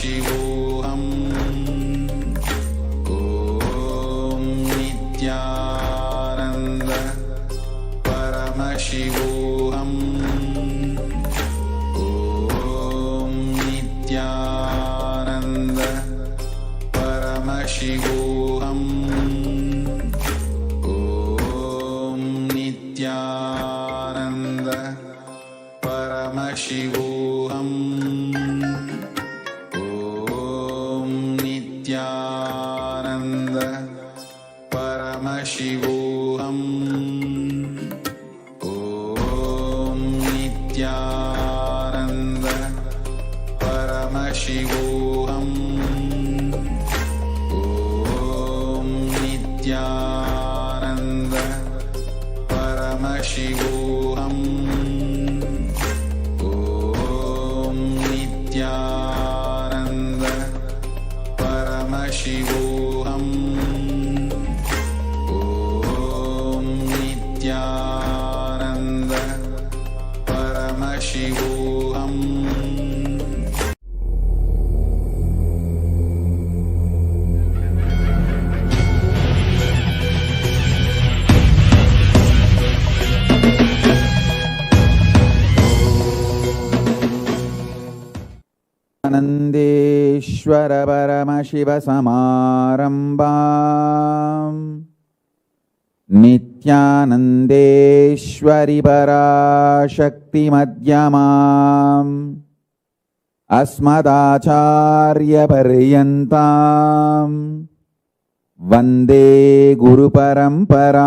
Paramashivoham. Om Nityananda Paramashivoham. Om Nityananda Paramashivoham. Om Nityananda Paramashivoham. Om Nityananda Paramashivoham. Om Nityananda Paramashivoham. Om Nityananda Paramashivoham. Om Nityananda Paramashivoham. Om Nityananda Paramashivoham. Anandeshwar Paramashiva Samarambam Nityanandeshwari Parashakti Madhyamam Asmadacharya Paryantam Vande Guru Paramparam.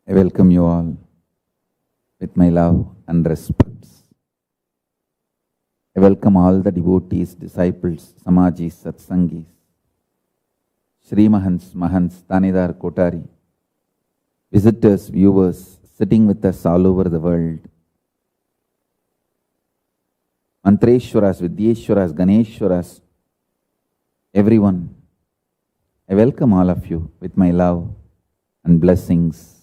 I welcome you all with my love and respects. I welcome all the devotees, disciples, Samajis, Satsangis, Shri Mahants, Mahants, Tanidar, Kotari, visitors, viewers sitting with us all over the world, Mantreshwaras, Vidyeshwaras, Ganeshwaras, everyone. I welcome all of you with my love and blessings.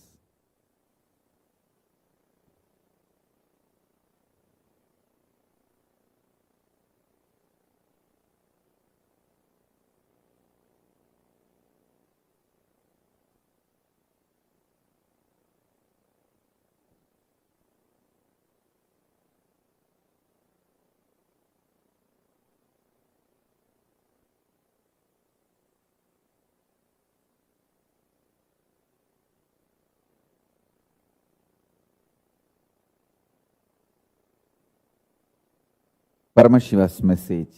Paramashiva's message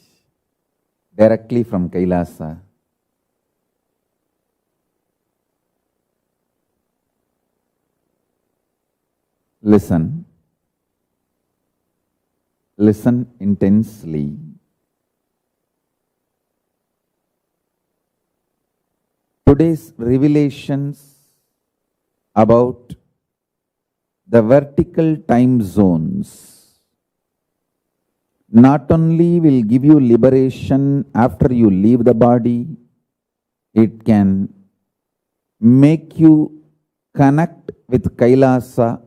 directly from Kailasa. Listen. Listen intensely. Today's revelations about the vertical time zones not only will give you liberation after you leave the body, it can make you connect with Kailasa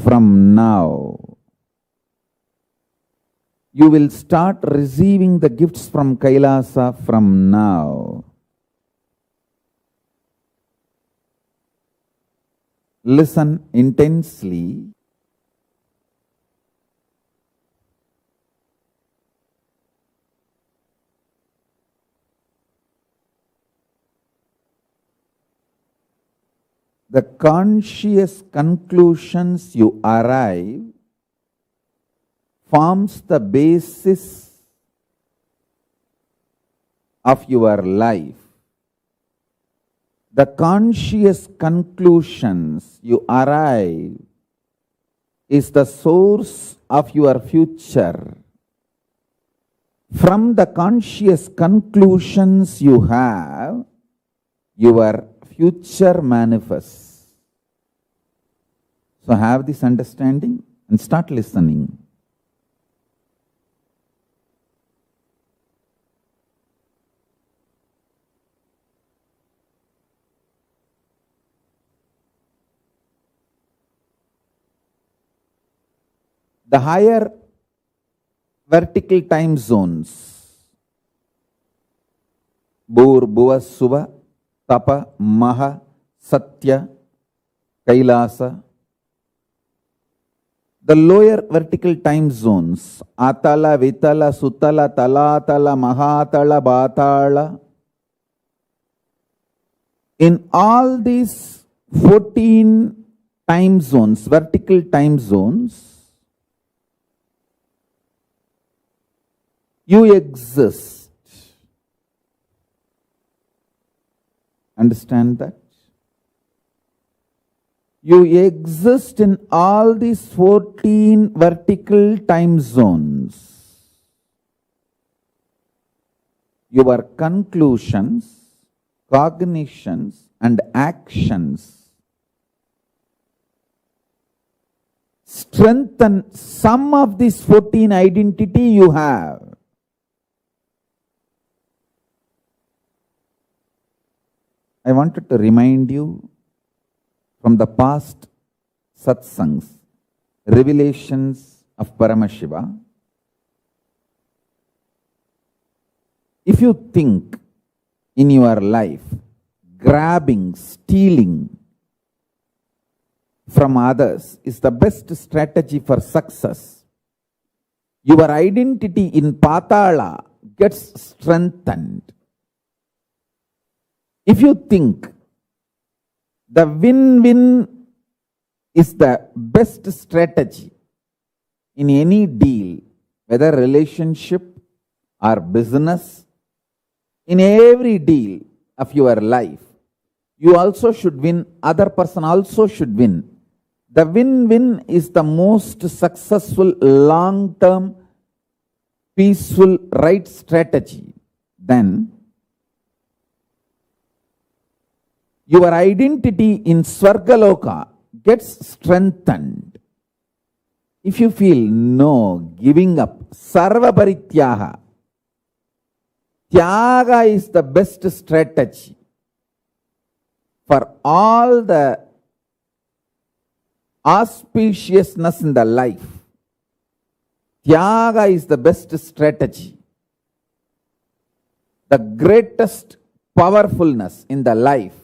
from now. You will start receiving the gifts from Kailasa from now. Listen intensely. The conscious conclusions you arrive forms the basis of your life. The conscious conclusions you arrive is the source of your future. From the conscious conclusions you have, your future manifests. So have this understanding and start listening. The higher vertical time zones, Bhur, Bhuva, Suva, Tapa, Maha, Satya, Kailasa. The lower vertical time zones, Atala, Vitala, Sutala, Talatala, Mahatala, Bhatala. In all these 14 time zones, vertical time zones, you exist. Understand that? You exist in all these 14 vertical time zones. Your conclusions, cognitions, and actions strengthen some of these 14 identity you have. I wanted to remind you from the past satsangs, revelations of Paramashiva. If you think in your life, grabbing, stealing from others is the best strategy for success, your identity in Patala gets strengthened. If you think the win-win is the best strategy in any deal, whether relationship or business, in every deal of your life, you also should win, other person also should win. The win-win is the most successful, long-term, peaceful, right strategy. Then your identity in Swargaloka gets strengthened. If you feel no, giving up, Sarva Parityaga, Tyaga is the best strategy for all the auspiciousness in the life. Tyaga is the best strategy. The greatest powerfulness in the life.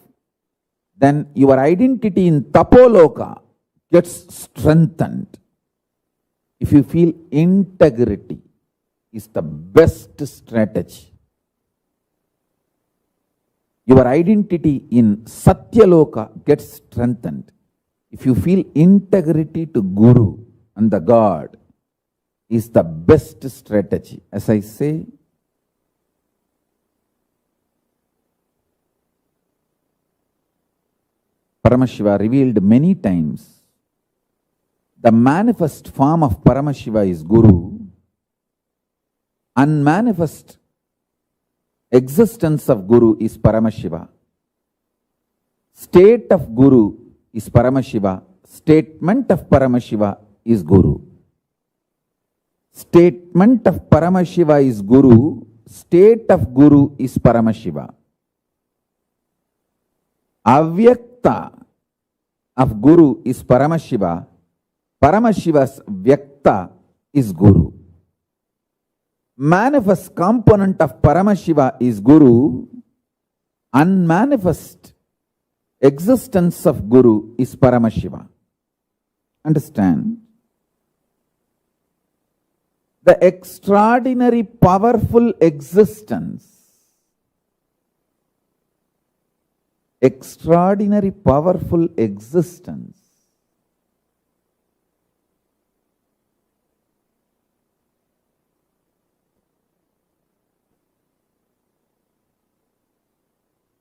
Then your identity in Tapoloka gets strengthened. If you feel integrity is the best strategy. Your identity in Satyaloka gets strengthened. If you feel integrity to Guru and the God is the best strategy. As I say, Paramashiva revealed many times, the manifest form of Paramashiva is Guru. Unmanifest existence of Guru is Paramashiva. State of Guru is Paramashiva. Statement of Paramashiva is Guru. Statement of Paramashiva is Guru. State of Guru is Paramashiva. Avyakta of Guru is Paramashiva. Paramashiva's Vyakta is Guru. manifest component of Paramashiva is Guru, unmanifest existence of Guru is Paramashiva. Understand? The extraordinary powerful existence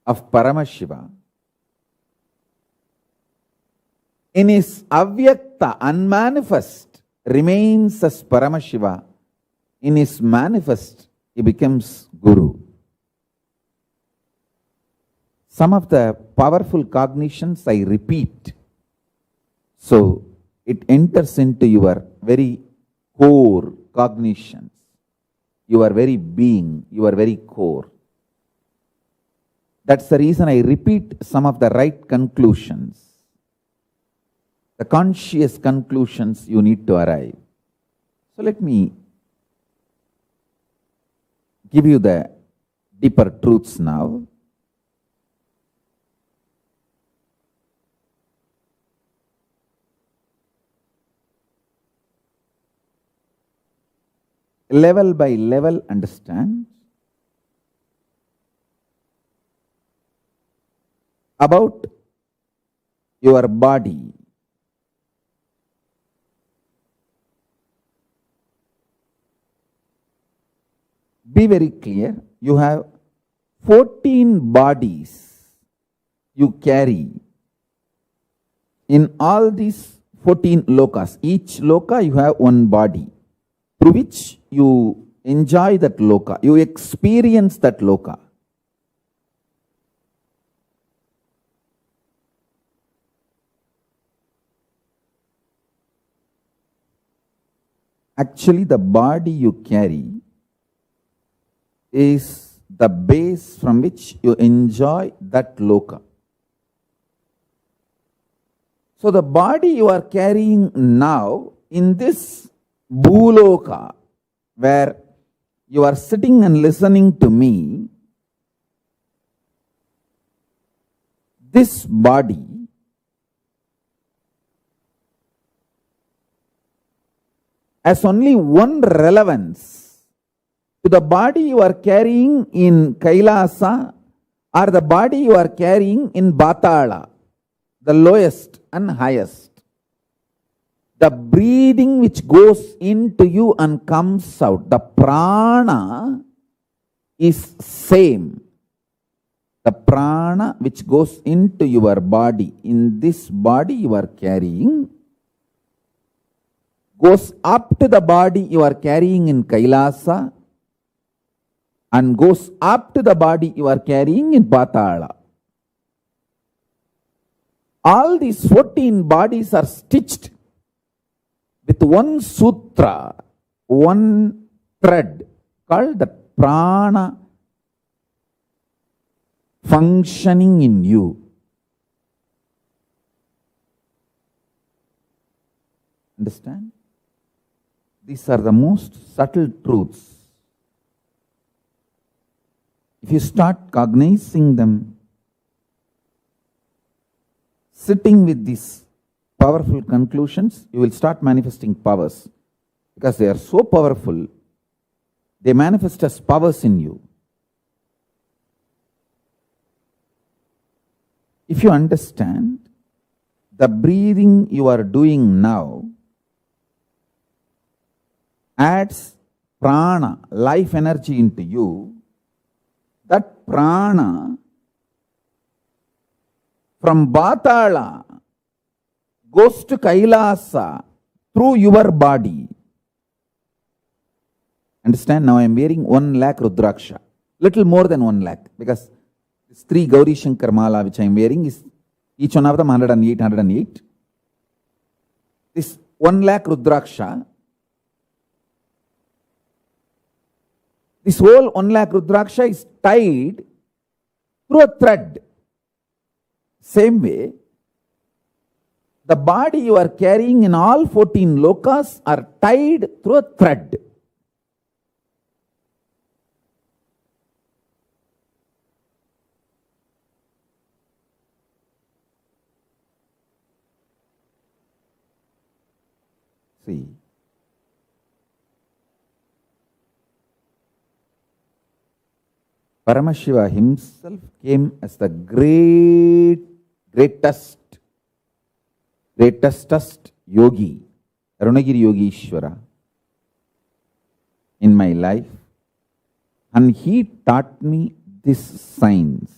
of Paramashiva in his avyakta, unmanifest, remains as Paramashiva. In his manifest, he becomes Guru. Some of the powerful cognitions I repeat, so it enters into your very core cognitions, your very being, your very core. That's the reason I repeat some of the right conclusions, the conscious conclusions you need to arrive. So let me give you the deeper truths now. Level by level, understand about your body. Be very clear, you have 14 bodies you carry. In all these 14 lokas, each loka you have one body through which you enjoy that loka, you experience that loka. Actually, the body you carry is the base from which you enjoy that loka. So the body you are carrying now in this bhuloka, where you are sitting and listening to me, this body has only one relevance to the body you are carrying in Kailasa or the body you are carrying in Batala, the lowest and highest. The breathing which goes into you and comes out, the prana is same. The prana which goes into your body, in this body you are carrying, goes up to the body you are carrying in Kailasa and goes up to the body you are carrying in Patala. All these 14 bodies are stitched with one sutra, one thread called the prana functioning in you. Understand? These are the most subtle truths. If you start cognizing them, sitting with these powerful conclusions, you will start manifesting powers. Because they are so powerful, they manifest as powers in you. If you understand, the breathing you are doing now adds prana, life energy into you. That prana from Batala goes to Kailasa through your body. Understand? Now I am wearing 1 lakh Rudraksha. Little more than 1 lakh, because this 3 Gauri Shankar Mala which I am wearing is each one of them 108, 108. This 1 lakh Rudraksha, this whole 1 lakh Rudraksha is tied through a thread. Same way, the body you are carrying in all 14 lokas are tied through a thread. See, Paramashiva himself came as the greatest yogi, Arunagiri Yogishwara in my life, and he taught me this science.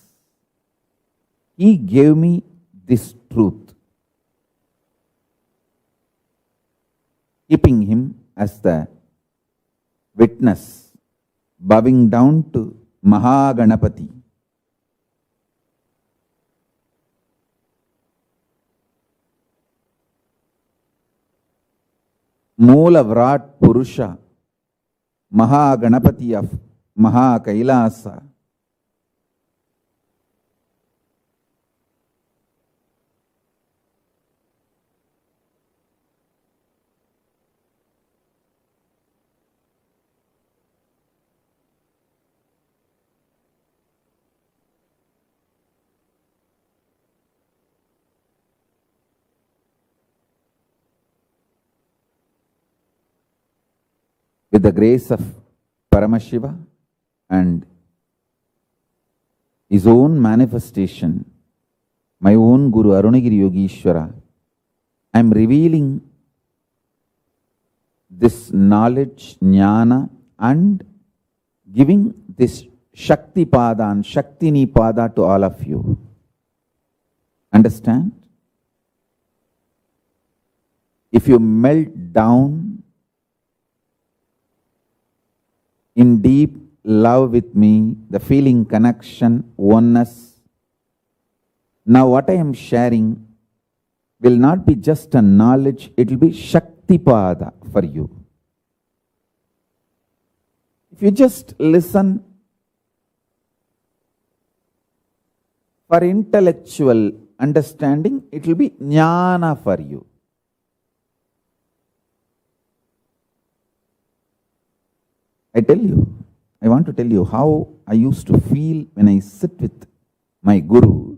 He gave me this truth, keeping him as the witness, bowing down to Mahaganapati. Moola Vrat Purusha, Mahaganapati of Kailasa. With the grace of Paramashiva and his own manifestation, my own Guru Arunagiri Yogishwara, I am revealing this knowledge, jnana, and giving this Shakti Pada and Shaktini Pada to all of you. Understand? If you melt down in deep love with me, the feeling, connection, oneness, now what I am sharing will not be just a knowledge, it will be Shaktipada for you. If you just listen for intellectual understanding, it will be Jnana for you. I want to tell you how I used to feel when I sit with my Guru.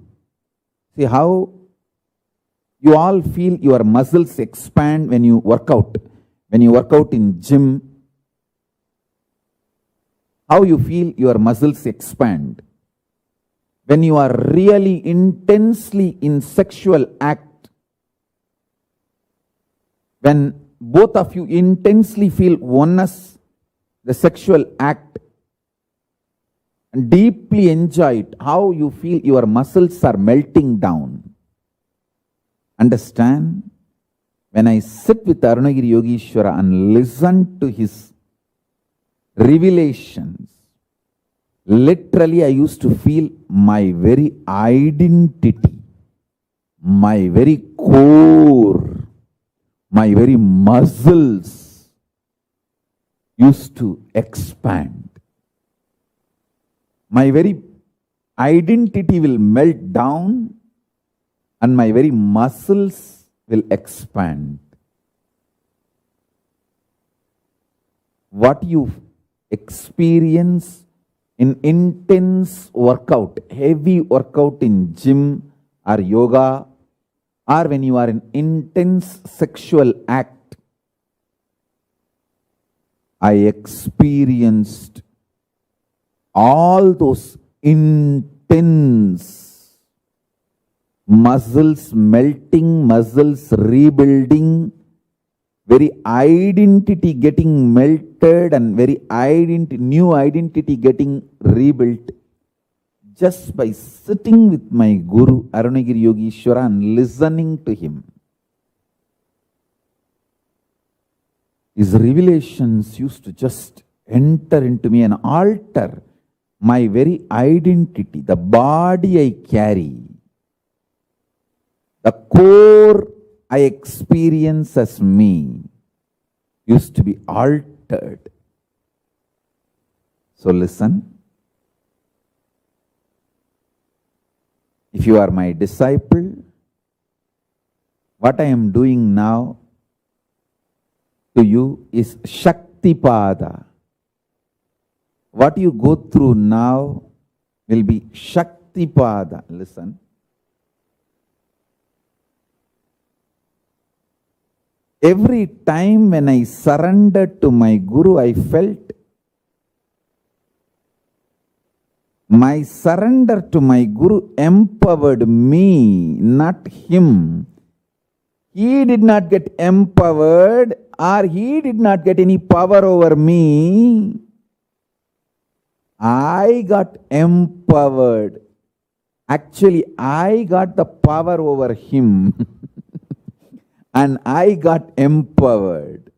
See how you all feel your muscles expand when you work out. When you work out in gym, how you feel your muscles expand. When you are really intensely in sexual act, when both of you intensely feel oneness, the sexual act, and deeply enjoy it, how you feel your muscles are melting down. Understand? When I sit with Arunagiri Yogishwara and listen to his revelations, literally I used to feel my very identity, my very core, my very muscles used to expand. My very identity will melt down and my very muscles will expand. What you experience in intense workout, heavy workout in gym or yoga, or when you are in intense sexual act, I experienced all those intense muscles melting, muscles rebuilding, very identity getting melted and very new identity getting rebuilt just by sitting with my Guru Arunagiri Yogishwara and listening to him. His revelations used to just enter into me and alter my very identity, the body I carry, the core I experience as me used to be altered. So listen. If you are my disciple, what I am doing now to you is Shaktipada. What you go through now will be Shaktipada. Listen. Every time when I surrendered to my Guru, I felt my surrender to my Guru empowered me, not him. He did not get empowered, or he did not get any power over me. I got empowered. Actually, I got the power over him. And I got empowered.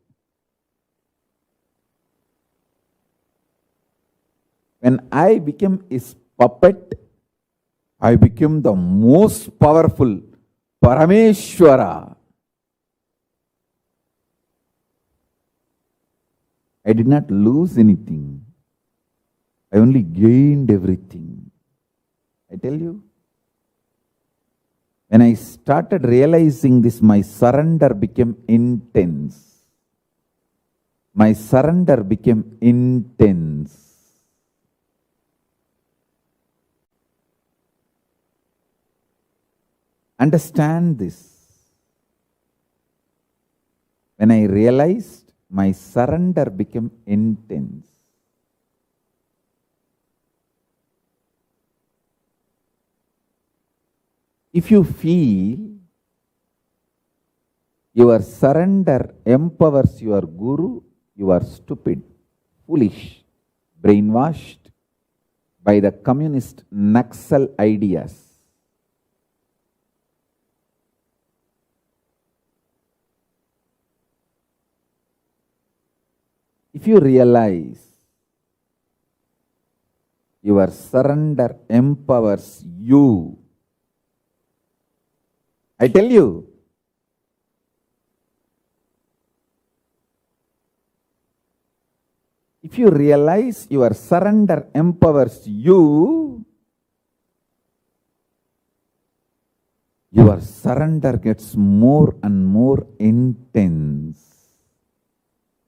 When I became his puppet, I became the most powerful Parameshwara. I did not lose anything. I only gained everything. I tell you, when I started realizing this, my surrender became intense. My surrender became intense. Understand this. When I realized, my surrender became intense. If you feel your surrender empowers your Guru, you are stupid, foolish, brainwashed by the communist Naxal ideas. If you realize your surrender empowers you, I tell you, if you realize your surrender empowers you, your surrender gets more and more intense,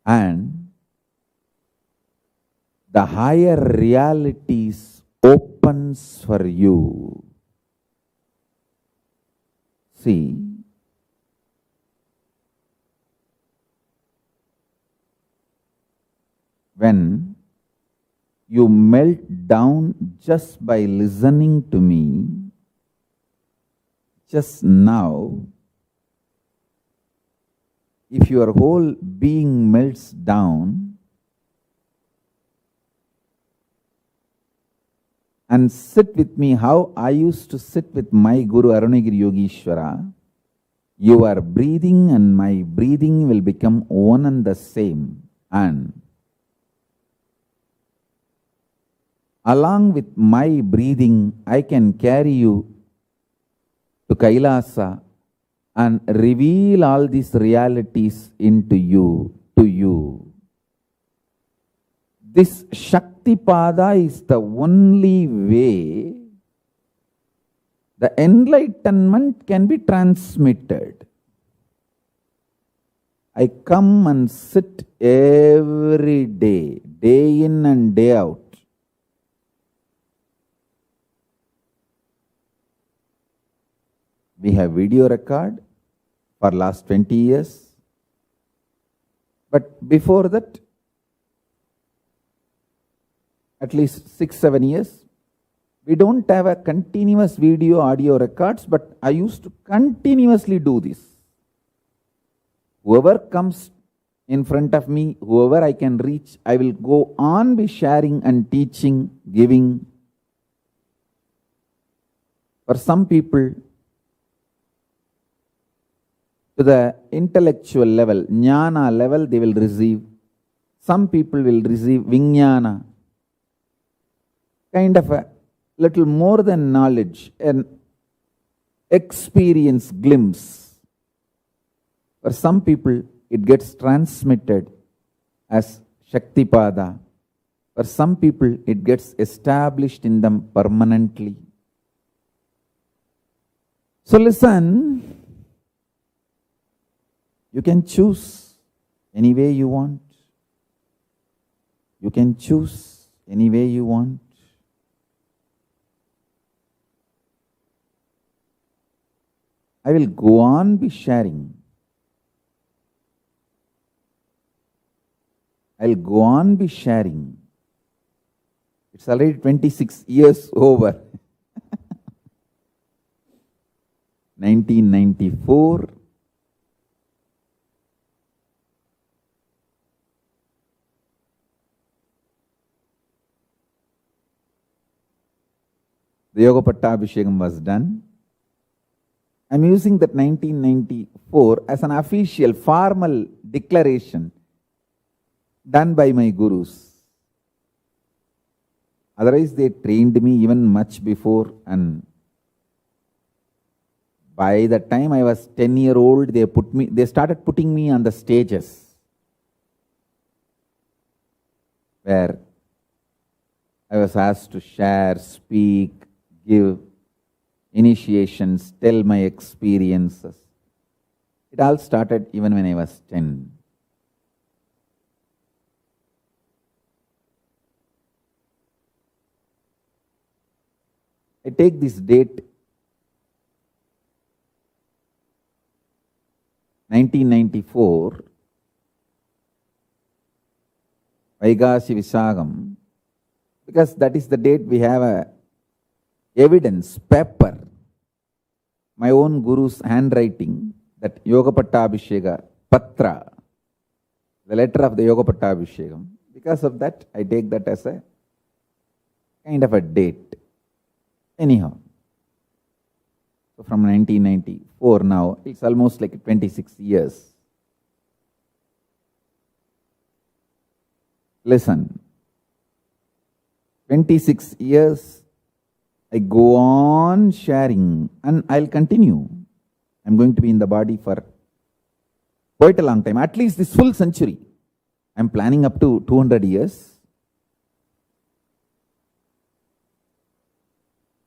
and the higher realities opens for you. See, when you melt down just by listening to me, just now, if your whole being melts down and sit with me how I used to sit with my Guru Arunagiri Yogeshwara, your breathing and my breathing will become one and the same, and along with my breathing, I can carry you to Kailasa and reveal all these realities into you, to you. This Shaktipada is the only way the enlightenment can be transmitted. I come and sit every day, day in and day out. We have video record for last 20 years. But before that, at least 6-7 years, we don't have a continuous video audio records, but I used to continuously do this. Whoever comes in front of me, whoever I can reach, I will go on be sharing and teaching, giving. For some people, to the intellectual level, jnana level, they will receive. Some people will receive vijnana, kind of a little more than knowledge, an experience glimpse. For some people, it gets transmitted as Shaktipada. For some people, it gets established in them permanently. So listen. You can choose any way you want. You can choose any way you want. I will go on be sharing. I'll go on be sharing. It's already 26 years over. 1994. The Yoga Pattabhishekam was done. I'm using that 1994 as an official, formal declaration done by my gurus. Otherwise, they trained me even much before, and by the time I was 10-year-old, they started putting me on the stages where I was asked to share, speak, give initiations, tell my experiences. It all started even when I was 10. I take this date, 1994, Vaigasi Visagam, because that is the date we have a evidence, paper, my own guru's handwriting, that Yoga Pattabhisheka Patra, the letter of the Yoga Pattabhishekam. Because of that, I take that as a kind of a date. Anyhow, so from 1994 now, it's almost like 26 years. Listen, 26 years, I go on sharing, and I'll continue. I'm going to be in the body for quite a long time, at least this full century. I'm planning up to 200 years.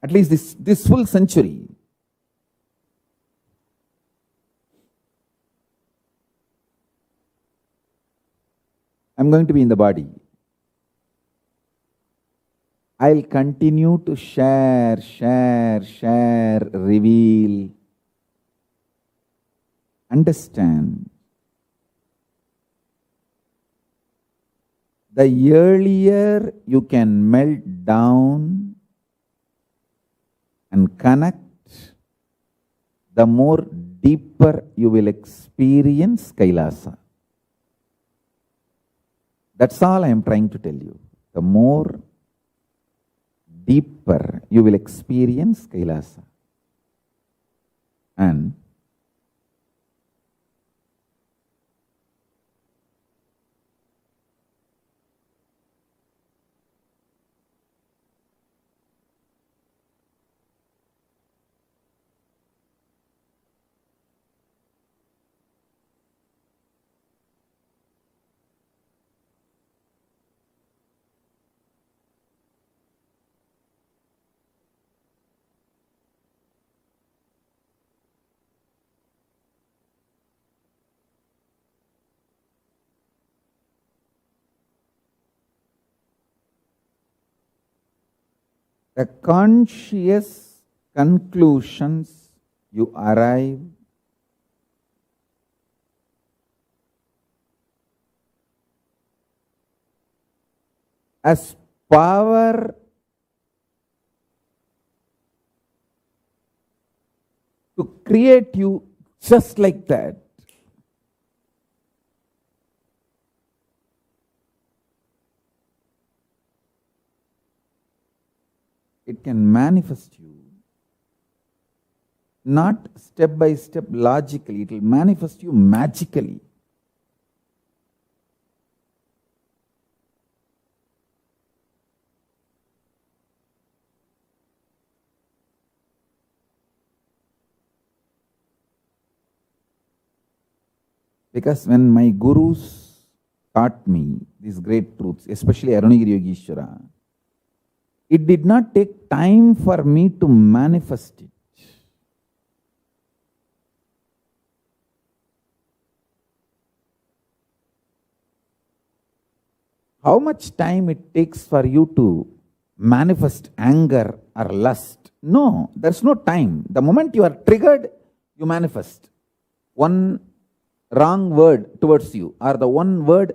At least this full century. I'm going to be in the body. I'll continue to share, reveal, understand. The earlier you can melt down and connect, the more deeper you will experience Kailasa. That's all I am trying to tell you. The more deeper you will experience Kailasa. And the conscious conclusions you arrive as power to create you just like that. It can manifest you, not step by step logically, it will manifest you magically. Because when my gurus taught me these great truths, especially Arunagiri Yogeshwara, it did not take time for me to manifest it. How much time it takes for you to manifest anger or lust? No, there's no time. The moment you are triggered, you manifest. One wrong word towards you, or the one word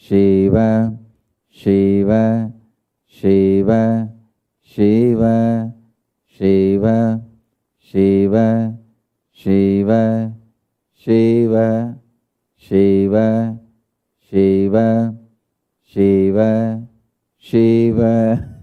Shiva, Shiva, Shiva, Shiva, Shiva, Shiva, Shiva, Shiva, Shiva, Shiva, Shiva, Shiva.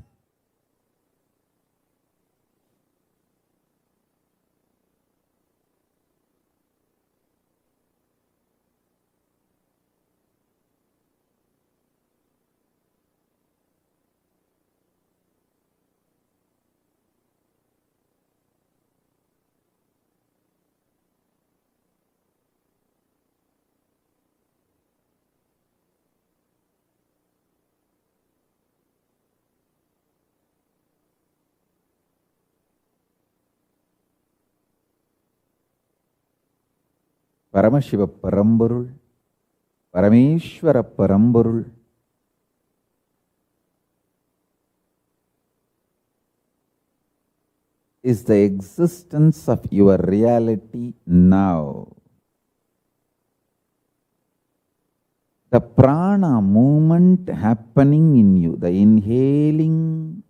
Paramashiva Paramburul, Parameshwara Paramburul, is the existence of your reality now. The prana movement happening in you, the inhaling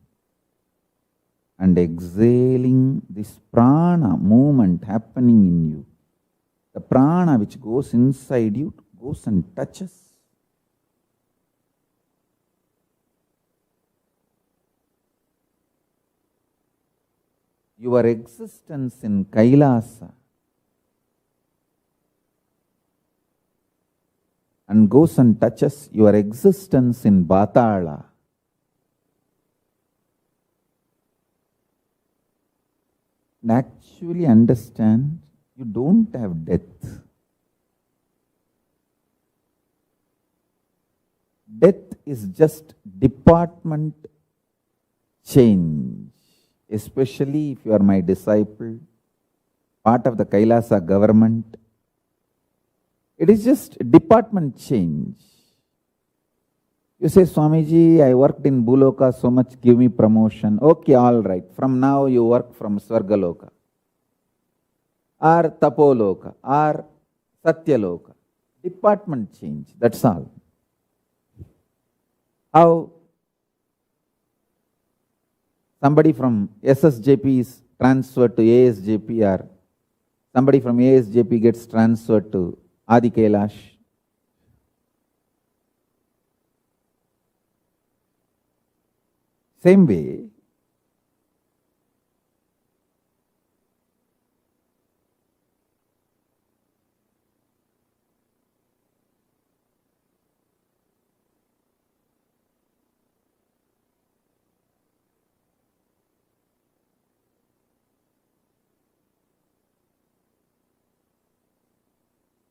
and exhaling, this prana movement happening in you, the prana which goes inside you goes and touches. Your existence in Kailasa and goes and touches your existence in Batala. And actually understand, you don't have death. Death is just department change, especially if you are my disciple, part of the Kailasa government. It is just department change. You say, Swamiji, I worked in Bhuloka so much, give me promotion. Okay, all right. From now you work from Svargaloka, or Tapoloka, or Satyaloka. Department change, that's all. How somebody from SSJP is transferred to ASJP, or somebody from ASJP gets transferred to Adi Kailash. Same way,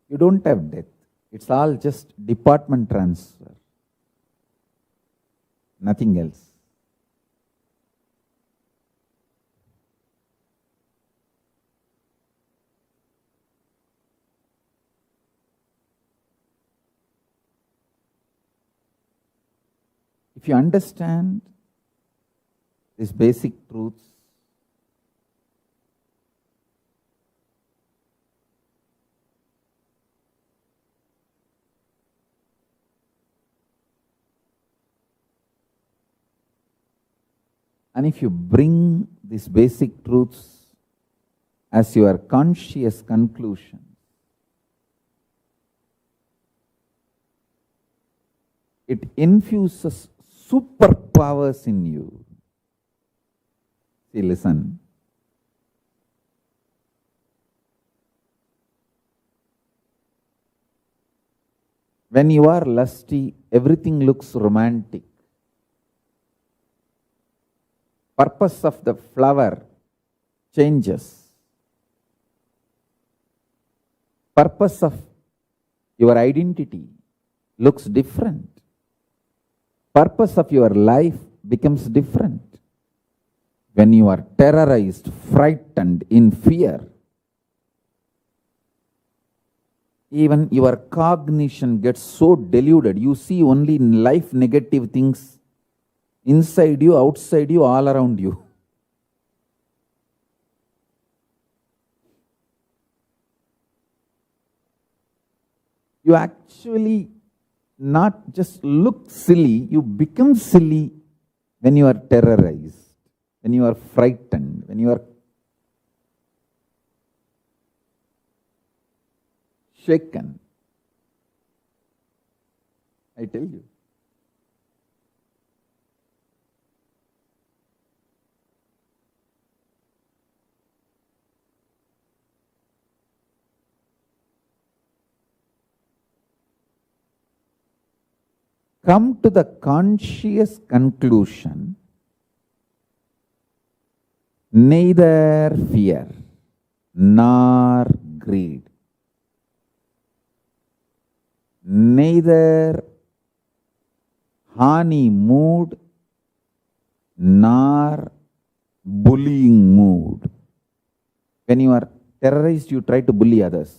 you don't have death. It's all just department transfer. Nothing else. If you understand these basic truths, and if you bring these basic truths as your conscious conclusion, it infuses superpowers in you. See, listen. When you are lusty, everything looks romantic. Purpose of the flower changes. Purpose of your identity looks different. Purpose of your life becomes different. When you are terrorized, frightened, in fear, even your cognition gets so deluded, you see only in life negative things inside you, outside you, all around you. You actually not just look silly, you become silly when you are terrorized, when you are frightened, when you are shaken. I tell you. Come to the conscious conclusion, neither fear nor greed, neither honey mood nor bullying mood. When you are terrorized, you try to bully others.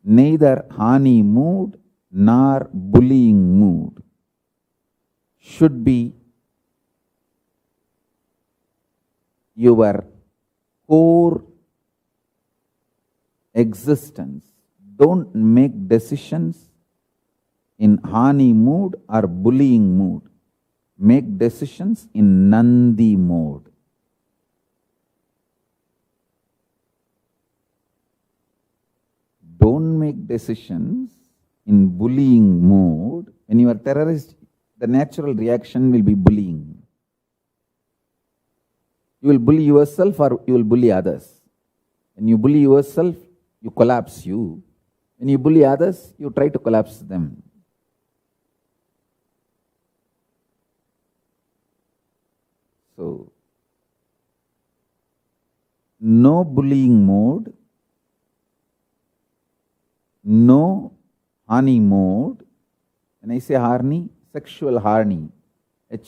Neither honey mood nor bullying mood should be your core existence. Don't make decisions in honey mood or bullying mood. Make decisions in Nandi mode. Don't make decisions in bullying mode. When you are terrorist, the natural reaction will be bullying. You will bully yourself or you will bully others. When you bully yourself, you collapse you. When you bully others, you try to collapse them. So, no bullying mode, no honey mode. When I say harni, sexual harni,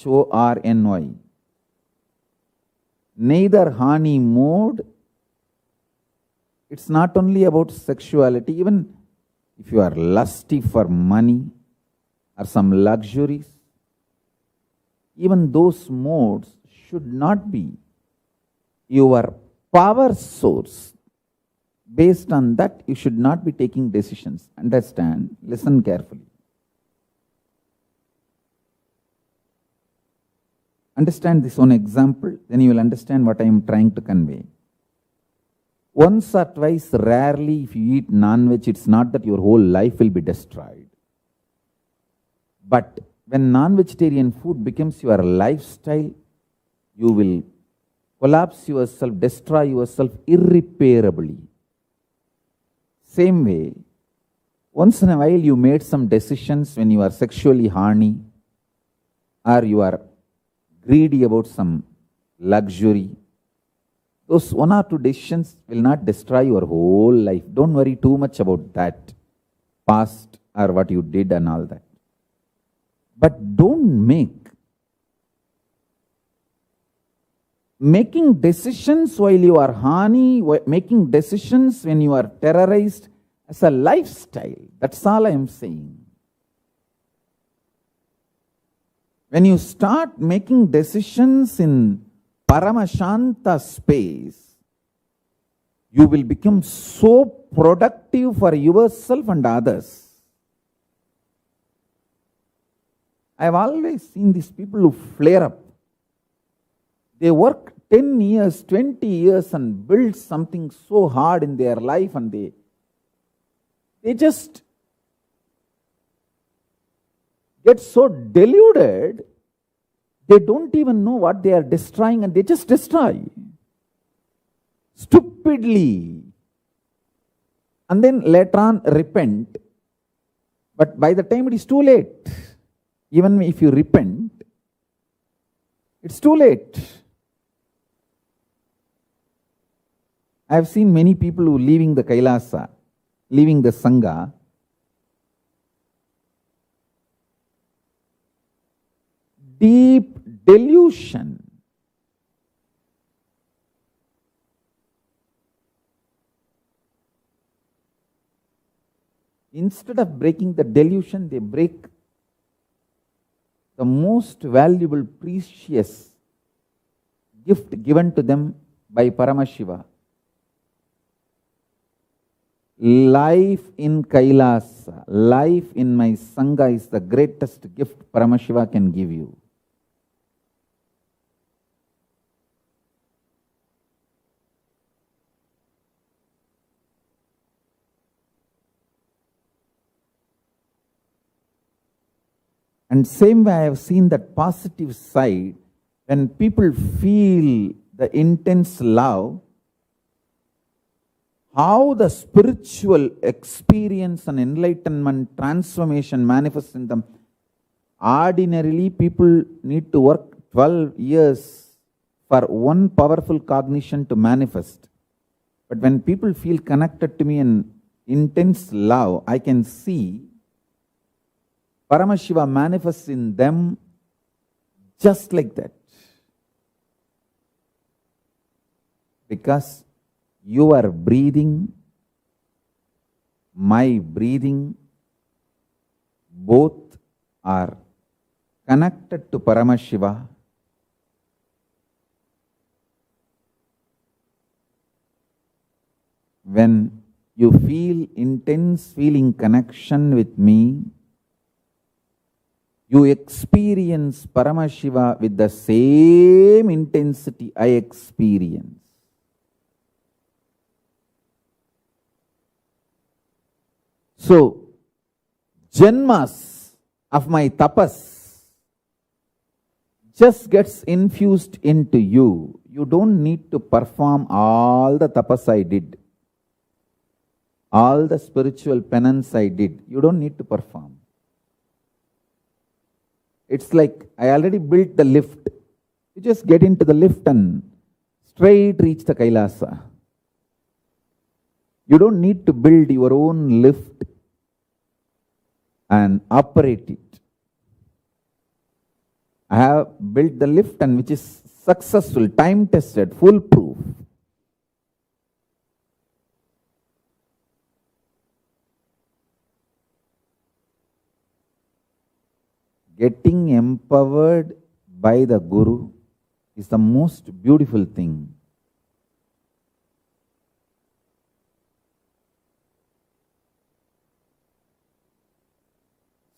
Horny. Neither honey mode. It's not only about sexuality. Even if you are lusty for money or some luxuries, even those modes should not be your power source. Based on that, you should not be taking decisions. Understand? Listen carefully. Understand this one example, then you will understand what I am trying to convey. Once or twice, rarely, if you eat non-veg, it's not that your whole life will be destroyed. But when non-vegetarian food becomes your lifestyle, you will collapse yourself, destroy yourself irreparably. Same way, once in a while you made some decisions when you are sexually horny or you are greedy about some luxury. Those one or two decisions will not destroy your whole life. Don't worry too much about that, past or what you did and all that. But don't making decisions while you are horny, making decisions when you are terrorized as a lifestyle. That's all I am saying. When you start making decisions in Paramashanta space, you will become so productive for yourself and others. I have always seen these people who flare up. They work 10 years, 20 years and build something so hard in their life, and they just get so deluded, they don't even know what they are destroying and they just destroy. Stupidly. And then later on repent. But by the time it is too late, even if you repent, it's too late. I have seen many people who leaving the Kailasa, leaving the Sangha, deep delusion. Instead of breaking the delusion, they break the most valuable, precious gift given to them by Paramashiva. Life in Kailasa, life in my Sangha is the greatest gift Paramashiva can give you. And same way I have seen that positive side, when people feel the intense love, how the spiritual experience and enlightenment, transformation manifests in them. Ordinarily, people need to work 12 years for one powerful cognition to manifest. But when people feel connected to me in intense love, I can see Paramashiva manifests in them just like that. Because your breathing, my breathing, both are connected to Paramashiva. When you feel intense feeling connection with me, you experience Paramashiva with the same intensity I experience. So, janmas of my tapas just gets infused into you. You don't need to perform all the tapas I did, all the spiritual penance I did. You don't need to perform. It's like I already built the lift. You just get into the lift and straight reach the Kailasa. You don't need to build your own lift and operate it. I have built the lift and which is successful, time tested, foolproof. Getting empowered by the Guru is the most beautiful thing.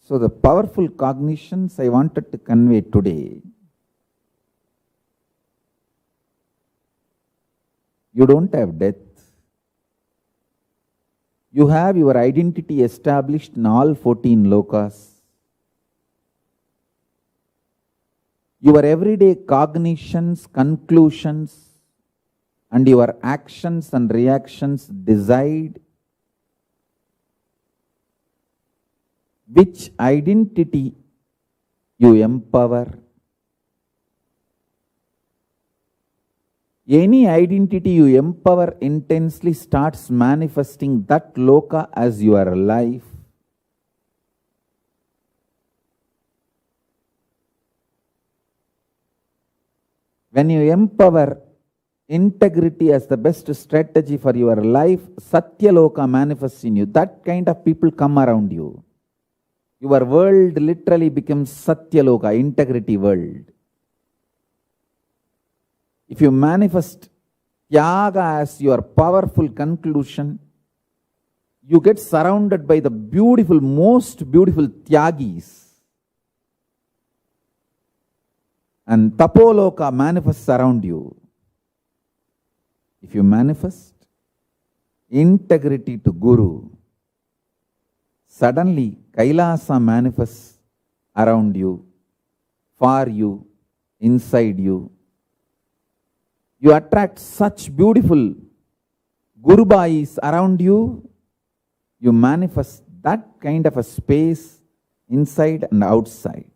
So the powerful cognitions I wanted to convey today, you don't have death. You have your identity established in all 14 lokas. Your everyday cognitions, conclusions, and your actions and reactions decide which identity you empower. Any identity you empower intensely starts manifesting that loka as your life. When you empower integrity as the best strategy for your life, Satyaloka manifests in you. That kind of people come around you. Your world literally becomes Satyaloka, integrity world. If you manifest Tyaga as your powerful conclusion, you get surrounded by the beautiful, most beautiful Tyagis. And Tapoloka manifests around you. If you manifest integrity to Guru, suddenly Kailasa manifests around you, for you, inside you. You attract such beautiful Gurubais around you. You manifest that kind of a space inside and outside.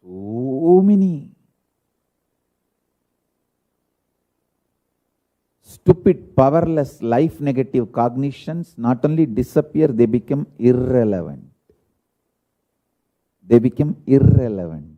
So many stupid, powerless, life negative cognitions not only disappear, they become irrelevant. They become irrelevant.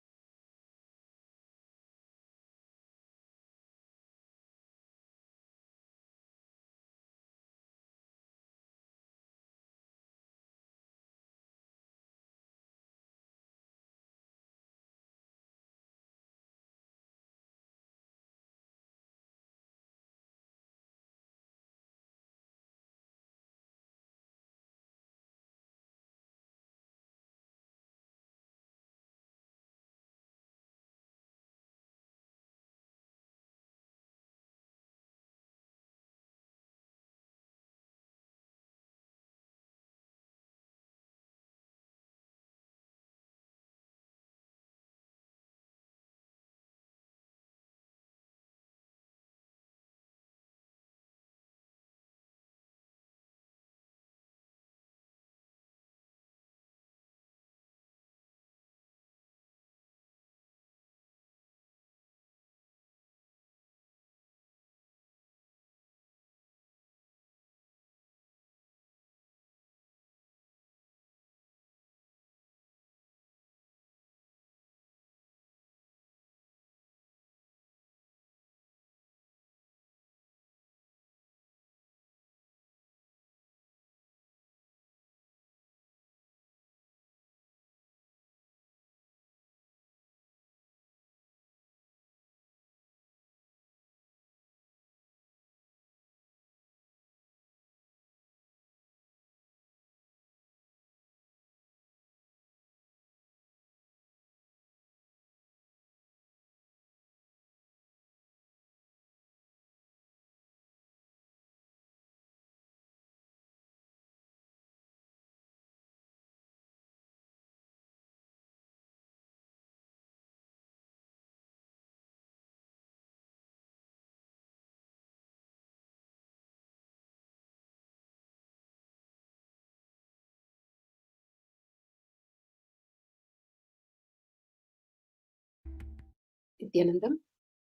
Nityanandam,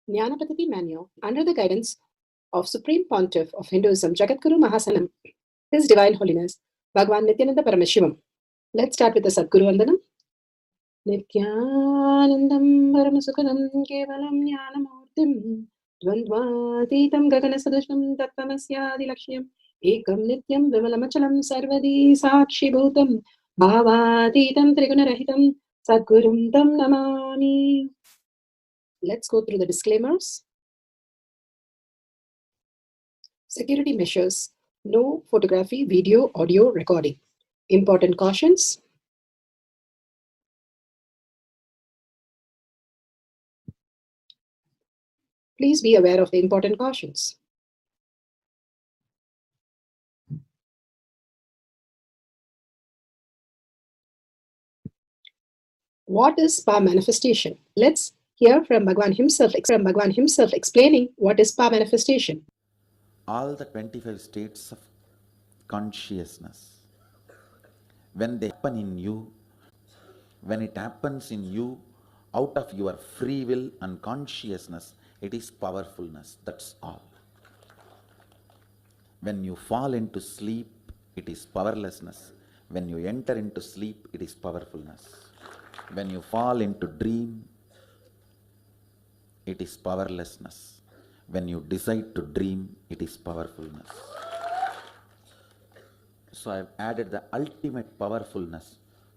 Jnanapatiti Manual, under the guidance of Supreme Pontiff of Hinduism, Jagadguru Mahasanam, His Divine Holiness, Bhagavan Nityananda Paramashivam. Let's start with the Sadguru Vandanam. Nityanandam Paramasukhanam Kevalam Jnanamurtim Dvandvatitam Gaganasadushnam Tattvamasya Lakshmyam Ekam Nityam Vimalamachalam Sarvadi Sakshi Bhutam Bhavatitam Trigunarahitam Sadgurum Tam Namami. Let's go through the disclaimers. Security measures. No photography, video, audio recording. Important cautions. Please be aware of the important cautions. What is power manifestation? Let's hear from Bhagavan himself explaining what is power manifestation. All the 25 states of consciousness, when they happen in you, when it happens in you out of your free will and consciousness, it is powerfulness. That's all. When you fall into sleep, it is powerlessness. When you enter into sleep, it is powerfulness. When you fall into dream, it is powerlessness. When you decide to dream, it is powerfulness. So I have added the ultimate powerfulness,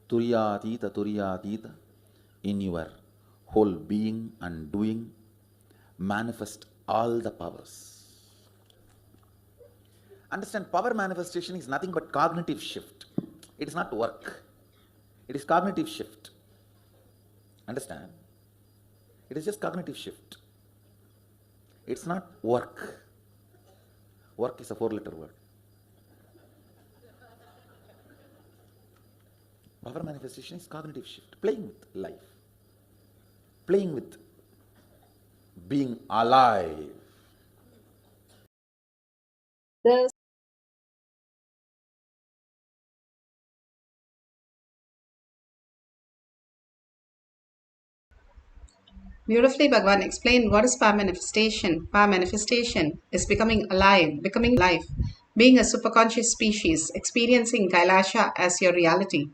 Turiyatita, in your whole being and doing, manifest all the powers. Understand, power manifestation is nothing but cognitive shift. It is not work. It is cognitive shift. Understand? It is just cognitive shift. It's not work. Work is a 4-letter word. Power manifestation is cognitive shift. Playing with life. Playing with being alive. Beautifully, Bhagavan explained what is power manifestation. Power manifestation is becoming alive, becoming life, being a superconscious species, experiencing Kailasa as your reality.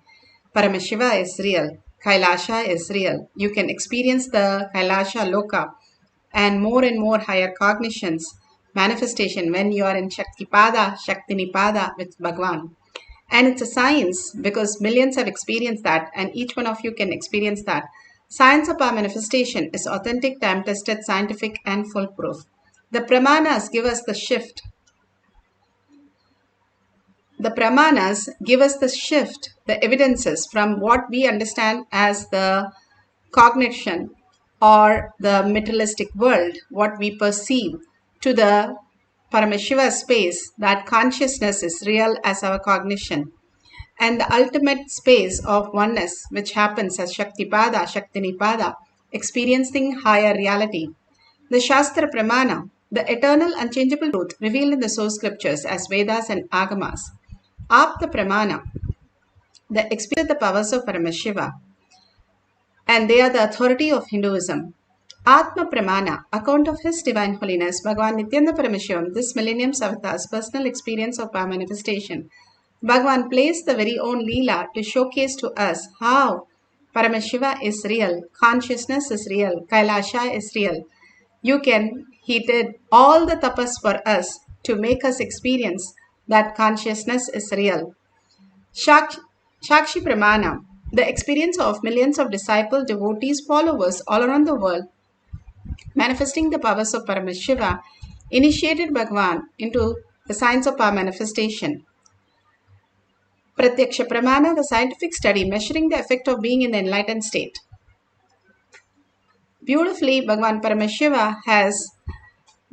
Paramashiva is real. Kailasa is real. You can experience the Kailasa Loka and more higher cognitions, manifestation when you are in Shaktipada, Shaktinipada with Bhagavan. And it's a science because millions have experienced that and each one of you can experience that. Science of our manifestation is authentic, time-tested, scientific and foolproof. The Pramanas give us the shift. The Pramanas give us the shift, the evidences from what we understand as the cognition or the materialistic world, what we perceive, to the Paramashiva space, that consciousness is real as our cognition. And the ultimate space of oneness, which happens as Shaktipada, Shaktinipada, experiencing higher reality. The Shastra Pramana, the eternal unchangeable truth revealed in the source scriptures as Vedas and Agamas. Apta Pramana, the experience of the powers of Paramashiva, and they are the authority of Hinduism. Atma Pramana, account of His Divine Holiness, Bhagavan Nityananda Paramashivam, this millennium's avatar's personal experience of power manifestation. Bhagavan plays the very own Leela to showcase to us how Paramashiva is real, consciousness is real, Kailasa is real. He did all the tapas for us to make us experience that consciousness is real. Shakshi Pramana, the experience of millions of disciples, devotees, followers all around the world, manifesting the powers of Paramashiva, initiated Bhagavan into the science of power manifestation. Pratyaksha Pramana, the scientific study measuring the effect of being in the enlightened state. Beautifully, Bhagavan Paramashiva has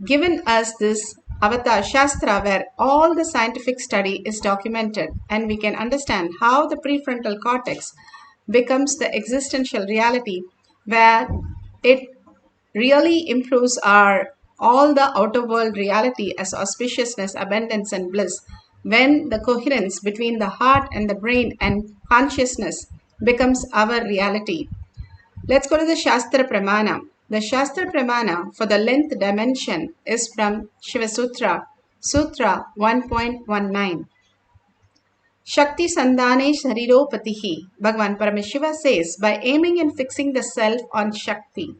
given us this Avatar Shastra where all the scientific study is documented and we can understand how the prefrontal cortex becomes the existential reality where it really improves all the outer world reality as auspiciousness, abundance and bliss when the coherence between the heart and the brain and consciousness becomes our reality. Let's go to the Shastra Pramana. The Shastra Pramana for the length dimension is from Shiva Sutra, Sutra 1.19. Shakti Sandhane Shariropatihi. Bhagavan Paramashiva says, by aiming and fixing the self on Shakti,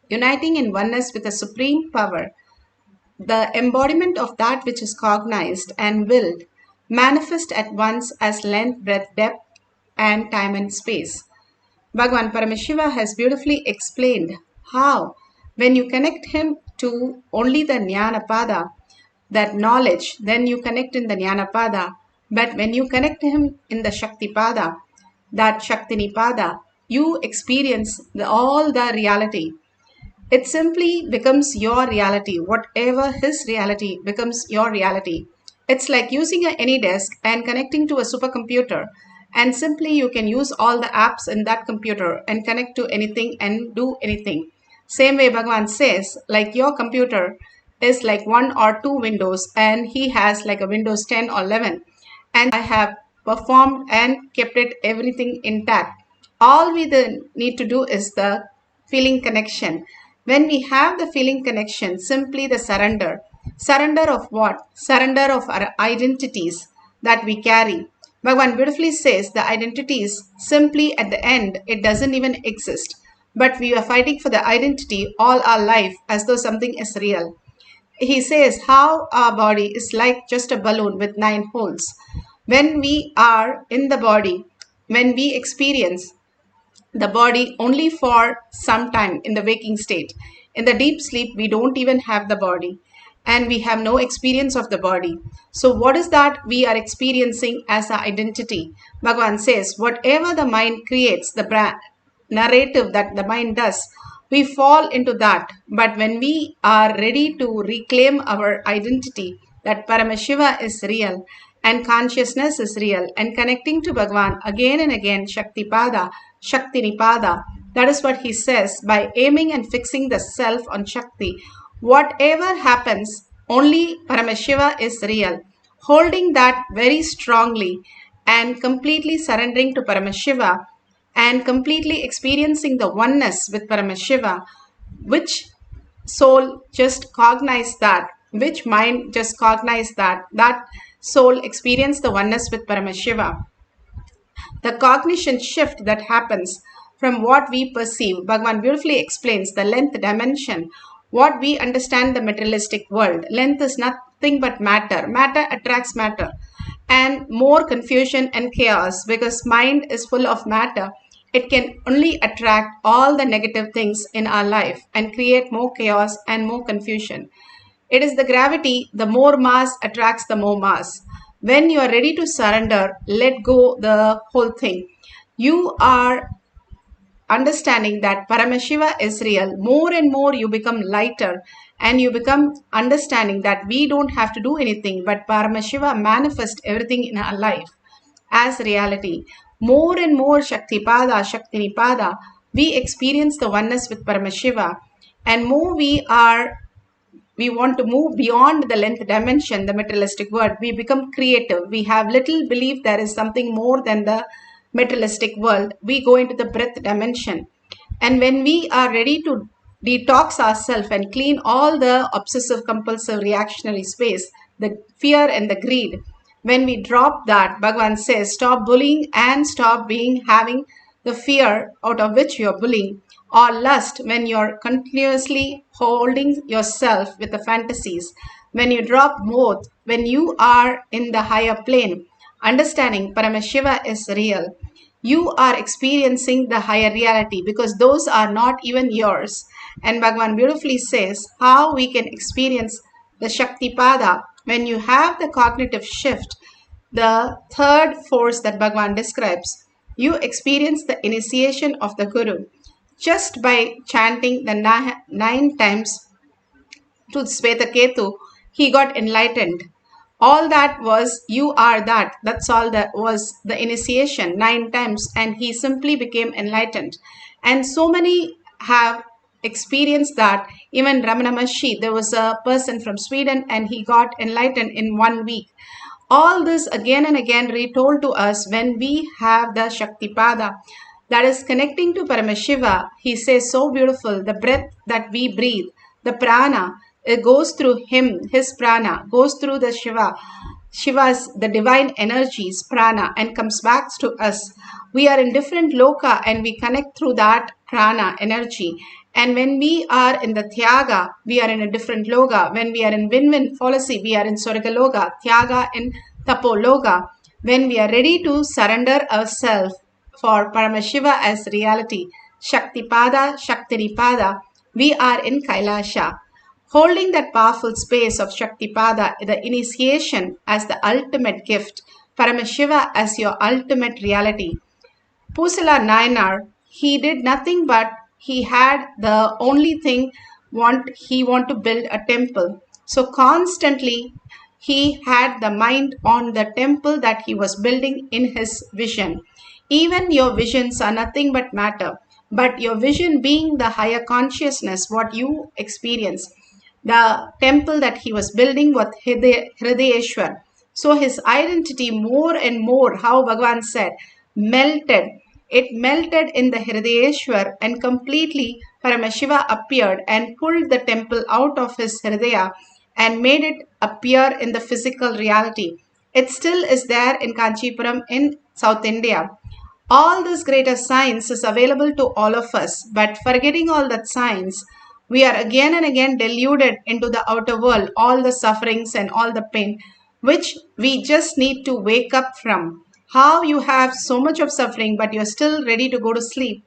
uniting in oneness with the supreme power, the embodiment of that which is cognized and willed, manifest at once as length, breadth, depth, and time and space. Bhagavan Paramashiva has beautifully explained how, when you connect him to only the Jnanapada, that knowledge, then you connect in the Jnanapada. But when you connect him in the Shaktipada, that Shaktinipada, you experience all the reality. It simply becomes your reality. Whatever his reality becomes your reality. It's like using a AnyDesk and connecting to a supercomputer, and simply you can use all the apps in that computer and connect to anything and do anything. Same way Bhagavan says, like your computer is like 1 or 2 windows and he has like a Windows 10 or 11, and I have performed and kept it everything intact. All we then need to do is the feeling connection. When we have the feeling connection, simply the surrender. Surrender of what? Surrender of our identities that we carry. Bhagavan beautifully says the identities simply at the end, it doesn't even exist. But we are fighting for the identity all our life as though something is real. He says how our body is like just a balloon with 9 holes. When we are in the body, when we experience the body only for some time in the waking state. In the deep sleep, we don't even have the body and we have no experience of the body. So what is that we are experiencing as our identity? Bhagavan says, whatever the mind creates, the narrative that the mind does, we fall into that. But when we are ready to reclaim our identity, that Paramashiva is real and consciousness is real, and connecting to Bhagavan again and again, Shaktipada, Shaktinipada. That is what he says, by aiming and fixing the self on Shakti. Whatever happens, only Paramashiva is real. Holding that very strongly and completely surrendering to Paramashiva and completely experiencing the oneness with Paramashiva, which soul just cognize that, which mind just cognize that, that soul experience the oneness with Paramashiva. The cognition shift that happens from what we perceive, Bhagavan beautifully explains the length dimension, what we understand the materialistic world. Length is nothing but matter. Matter attracts matter. And more confusion and chaos, because mind is full of matter. It can only attract all the negative things in our life and create more chaos and more confusion. It is the gravity, the more mass attracts the more mass. When you are ready to surrender, let go the whole thing. You are understanding that Paramashiva is real. More and more you become lighter and you become understanding that we don't have to do anything, but Paramashiva manifests everything in our life as reality. More and more Shaktipada, Shaktinipada, we experience the oneness with Paramashiva, and more we want to move beyond the length dimension, the materialistic world. We become creative. We have little belief there is something more than the materialistic world. We go into the breadth dimension. And when we are ready to detox ourselves and clean all the obsessive, compulsive, reactionary space, the fear and the greed, when we drop that, Bhagavan says, stop bullying and stop having the fear out of which you are bullying, or lust when you're continuously holding yourself with the fantasies. When you drop both, when you are in the higher plane, understanding Paramashiva is real, you are experiencing the higher reality, because those are not even yours. And Bhagavan beautifully says how we can experience the Shaktipada when you have the cognitive shift, the third force that Bhagavan describes. You experience the initiation of the Guru just by chanting the 9 times to Svetaketu. He got enlightened. All that was, you are that. That's all that was the initiation 9 times, and he simply became enlightened. And so many have experienced that. Even Ramana Maharshi, there was a person from Sweden and he got enlightened in 1 week. All this again and again retold to us when we have the Shaktipada. that is connecting to Paramashiva. He says so beautiful, the breath that we breathe, the prana, it goes through him, his prana, goes through the Shiva's, the divine energies, prana, and comes back to us. We are in different loka and we connect through that prana energy. And when we are in the Tyaga, we are in a different loga. When we are in win-win policy, we are in Swarga loga, Tyaga in Tapo loga. When we are ready to surrender ourselves for Paramashiva as reality, Shaktipada, Shaktinipada, we are in Kailasa. Holding that powerful space of Shaktipada, the initiation as the ultimate gift, Paramashiva as your ultimate reality. Pusala Nayanar, he did nothing but he had the only thing he want to build a temple. So constantly he had the mind on the temple that he was building in his vision. Even your visions are nothing but matter, but your vision being the higher consciousness, what you experience. The temple that he was building was Hridayeshwar. So his identity more and more, how Bhagavan said, melted. It melted in the Hridayeshwar and completely Paramashiva appeared and pulled the temple out of his Hridaya and made it appear in the physical reality. It still is there in Kanchipuram in South India. All this greater science is available to all of us, but forgetting all that science, we are again and again deluded into the outer world, all the sufferings and all the pain, which we just need to wake up from. How you have so much of suffering, but you're still ready to go to sleep.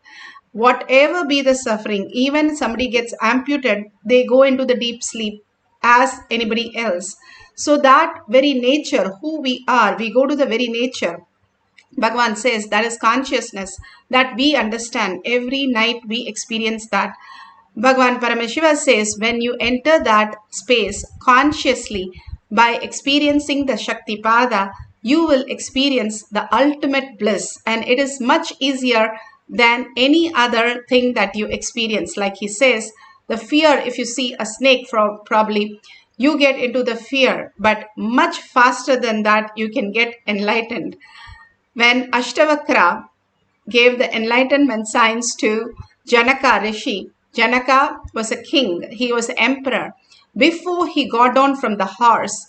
Whatever be the suffering, even somebody gets amputated, they go into the deep sleep as anybody else. So that very nature, who we are, we go to the very nature. Bhagavan says that is consciousness that we understand. Every night we experience that. Bhagavan Paramashiva says when you enter that space consciously by experiencing the Shaktipada, you will experience the ultimate bliss, and it is much easier than any other thing that you experience. Like he says, the fear, if you see a snake, probably you get into the fear, but much faster than that you can get enlightened. When Ashtavakra gave the enlightenment signs to Janaka Rishi, Janaka was a king, he was an emperor. Before he got down from the horse,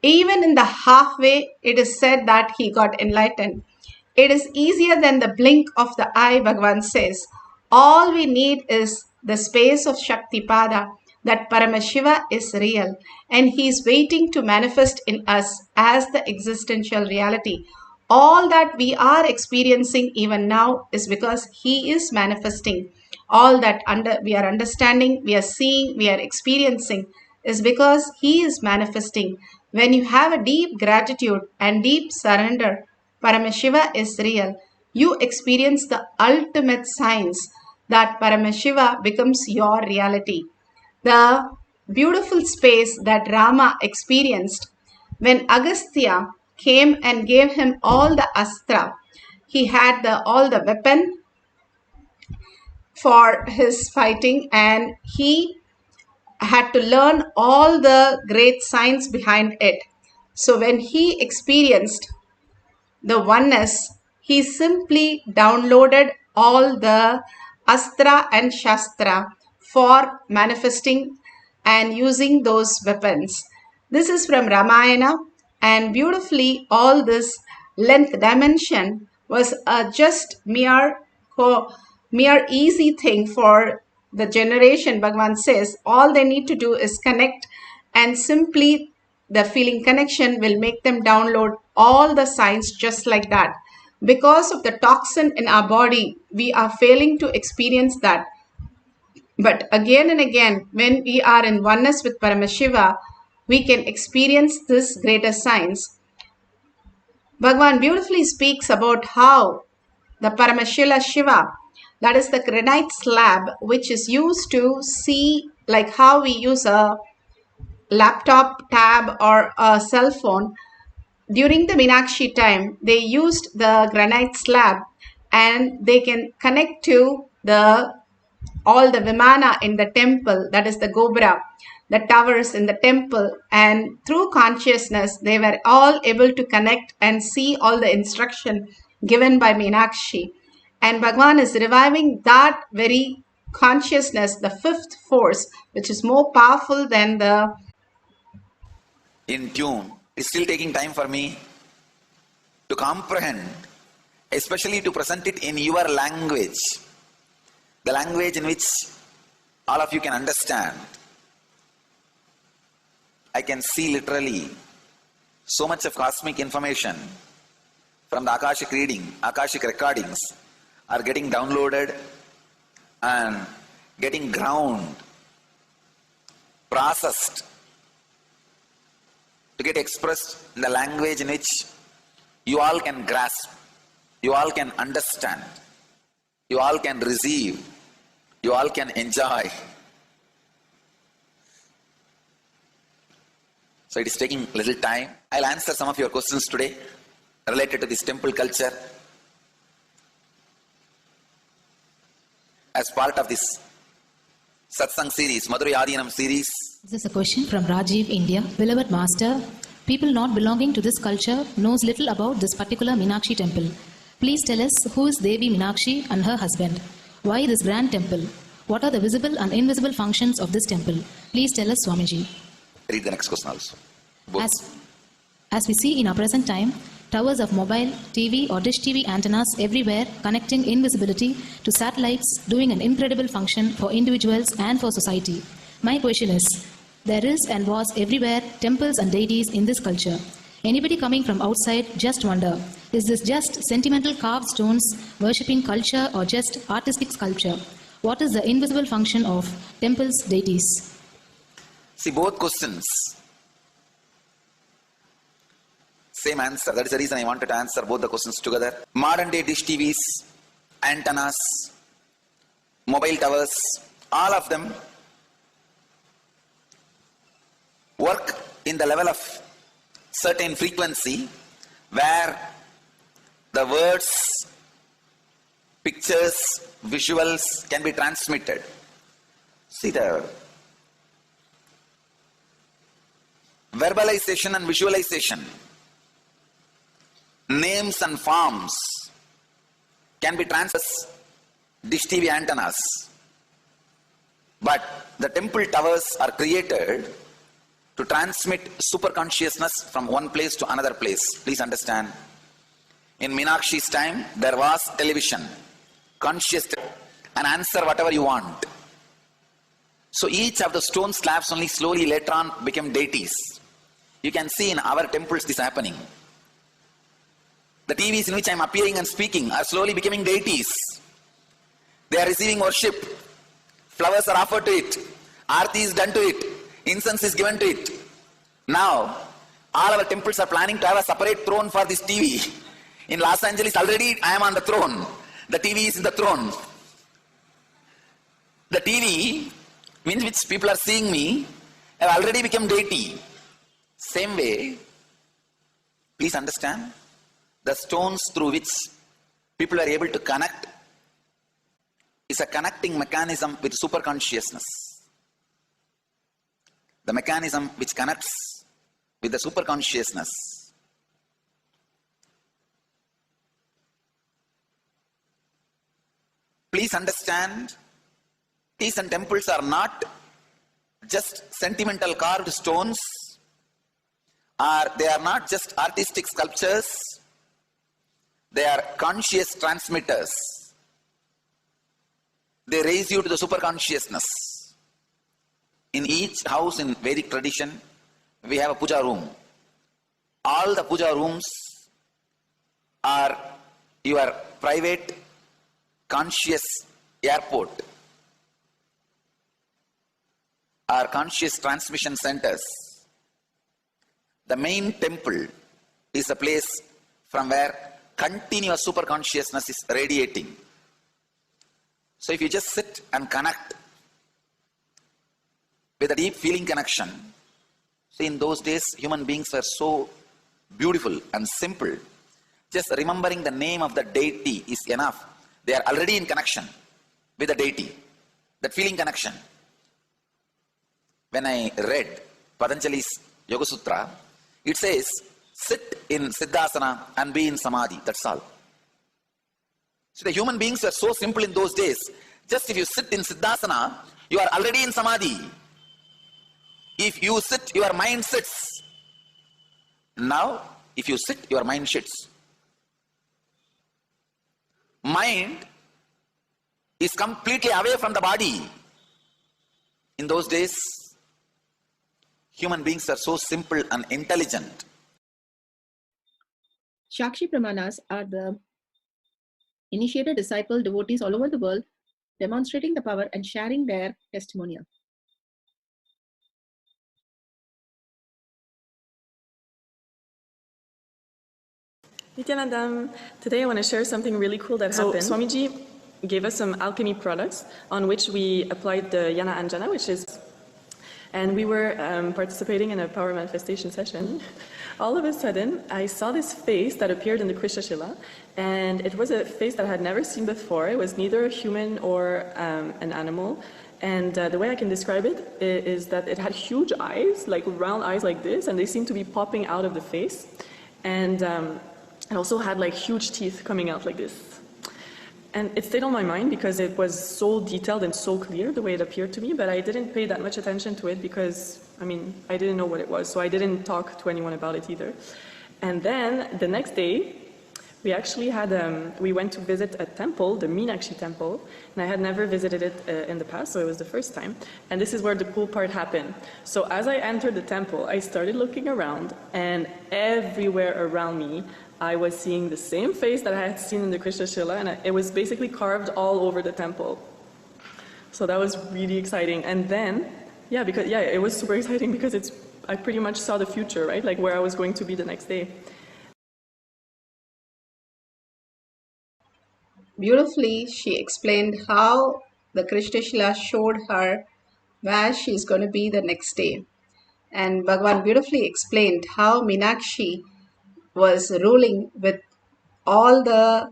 even in the halfway, it is said that he got enlightened. It is easier than the blink of the eye, Bhagavan says. All we need is the space of Shaktipada, that Paramashiva is real, and he is waiting to manifest in us as the existential reality. All that we are experiencing even now is because he is manifesting. All that we are understanding, we are seeing, we are experiencing is because he is manifesting. When you have a deep gratitude and deep surrender, Paramashiva is real. You experience the ultimate science that Paramashiva becomes your reality. The beautiful space that Rama experienced when Agastya came and gave him all the astra. He had all the weapon for his fighting, and he had to learn all the great science behind it. So when he experienced the oneness, he simply downloaded all the astra and shastra for manifesting and using those weapons. This is from Ramayana, and beautifully all this length dimension was just mere easy thing for the generation. Bhagavan says all they need to do is connect, and simply the feeling connection will make them download all the science just like that. Because of the toxin in our body, we are failing to experience that. But again and again, when we are in oneness with Paramashiva, we can experience this greater science. Bhagavan beautifully speaks about how the Paramashila Shiva, that is the granite slab which is used to see, like how we use a laptop, tab or a cell phone. During the Meenakshi time, they used the granite slab and they can connect to all the Vimana in the temple, that is the Gobra, the towers in the temple, and through consciousness, they were all able to connect and see all the instruction given by Meenakshi. And Bhagavan is reviving that very consciousness, the fifth force, which is more powerful than the in tune. It's still taking time for me to comprehend, especially to present it in your language, the language in which all of you can understand. I can see literally so much of cosmic information from the Akashic reading, Akashic recordings are getting downloaded and getting ground, processed to get expressed in the language in which you all can grasp, you all can understand, you all can receive, you all can enjoy. So it is taking little time. I'll answer some of your questions today related to this temple culture as part of this satsang series, Madurai Adinam series. This is a question from Rajiv, India. Beloved Master, people not belonging to this culture knows little about this particular Meenakshi temple. Please tell us who is Devi Meenakshi and her husband. Why this grand temple? What are the visible and invisible functions of this temple? Please tell us, Swamiji. Read the next question also. As we see in our present time, towers of mobile, TV or dish TV antennas everywhere connecting invisibility to satellites doing an incredible function for individuals and for society. My question is, there is and was everywhere temples and deities in this culture. Anybody coming from outside just wonder, is this just sentimental carved stones worshipping culture or just artistic sculpture? What is the invisible function of temples, deities? See, both questions, same answer. That is the reason I wanted to answer both the questions together. Modern day dish TVs, antennas, mobile towers, all of them work in the level of certain frequency where the words, pictures, visuals can be transmitted. See, the verbalization and visualization, names and forms can be transferred dish TV antennas. But the temple towers are created to transmit superconsciousness from one place to another place. Please understand. In Meenakshi's time, there was television, conscious, and answer whatever you want. So each of the stone slabs only slowly later on became deities. You can see in our temples this happening. The TVs in which I am appearing and speaking are slowly becoming deities. They are receiving worship. Flowers are offered to it. Aarti is done to it. Incense is given to it. Now, all our temples are planning to have a separate throne for this TV. In Los Angeles, already I am on the throne. The TV is in the throne. The TV, in which people are seeing me, have already become deity. Same way, please understand, the stones through which people are able to connect is a connecting mechanism with superconsciousness. The mechanism which connects with the superconsciousness. Please understand, these and temples are not just sentimental carved stones, or they are not just artistic sculptures, they are conscious transmitters. They raise you to the superconsciousness. In each house in Vedic tradition, we have a puja room. All the puja rooms are your private conscious airport, are conscious transmission centers. The main temple is a place from where continuous superconsciousness is radiating. So if you just sit and connect with a deep feeling connection, see, in those days human beings were so beautiful and simple. Just remembering the name of the deity is enough. They are already in connection with the deity. That feeling connection. When I read Patanjali's Yoga Sutra, it says, sit in Siddhasana and be in Samadhi. That's all. So the human beings were so simple in those days. Just if you sit in Siddhasana, you are already in Samadhi. If you sit, your mind sits. Now, if you sit, your mind sits. Mind is completely away from the body. In those days, human beings are so simple and intelligent. Shakshi Pramanas are the initiated disciple devotees all over the world, demonstrating the power and sharing their testimonial. Nityananda, today I want to share something really cool that happened. Swamiji gave us some alchemy products on which we applied the Yana Anjana, and we were participating in a power manifestation session. All of a sudden, I saw this face that appeared in the Krishna Shila, and it was a face that I had never seen before. It was neither a human or an animal. And the way I can describe it is that it had huge eyes, like round eyes like this, and they seemed to be popping out of the face. And it also had like huge teeth coming out like this. And it stayed on my mind because it was so detailed and so clear the way it appeared to me, but I didn't pay that much attention to it because, I didn't know what it was, so I didn't talk to anyone about it either. And then the next day, we actually had, we went to visit a temple, the Meenakshi temple, and I had never visited it in the past, so it was the first time. And this is where the cool part happened. So as I entered the temple, I started looking around, and everywhere around me, I was seeing the same face that I had seen in the Krishna Shila, and it was basically carved all over the temple. So that was really exciting. And then, it was super exciting because I pretty much saw the future, right? Like where I was going to be the next day. Beautifully, she explained how the Krishna Shila showed her where she is going to be the next day. And Bhagavan beautifully explained how Meenakshi was ruling with all the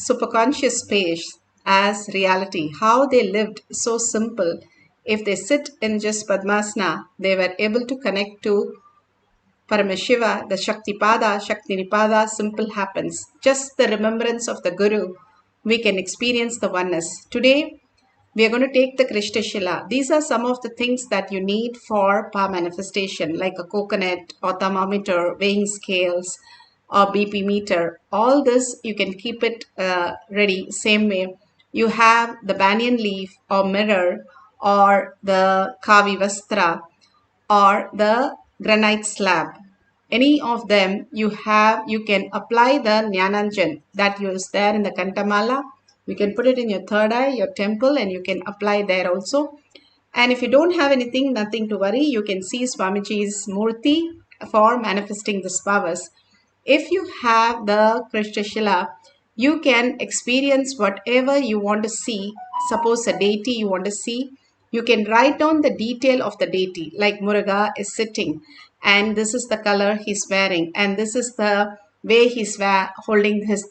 superconscious space as reality, how they lived so simple. If they sit in just Padmasana, they were able to connect to Paramashiva, the Shaktipada, Shaktinipada, simple happens. Just the remembrance of the Guru, we can experience the oneness. Today, we are going to take the Krishna Shila. These are some of the things that you need for power manifestation, like a coconut or thermometer, weighing scales, or BP meter. All this, you can keep it ready. Same way, you have the banyan leaf or mirror or the kavi vastra or the granite slab. Any of them you can apply the Jnananjan that is there in the Kantamala. You can put it in your third eye, your temple, and you can apply there also. And if you don't have anything, nothing to worry. You can see Swamiji's Murti for manifesting these powers. If you have the Krishna Shila, you can experience whatever you want to see. Suppose a deity you want to see, you can write down the detail of the deity, like Muruga is sitting, and this is the color he's wearing, and this is the way he's holding his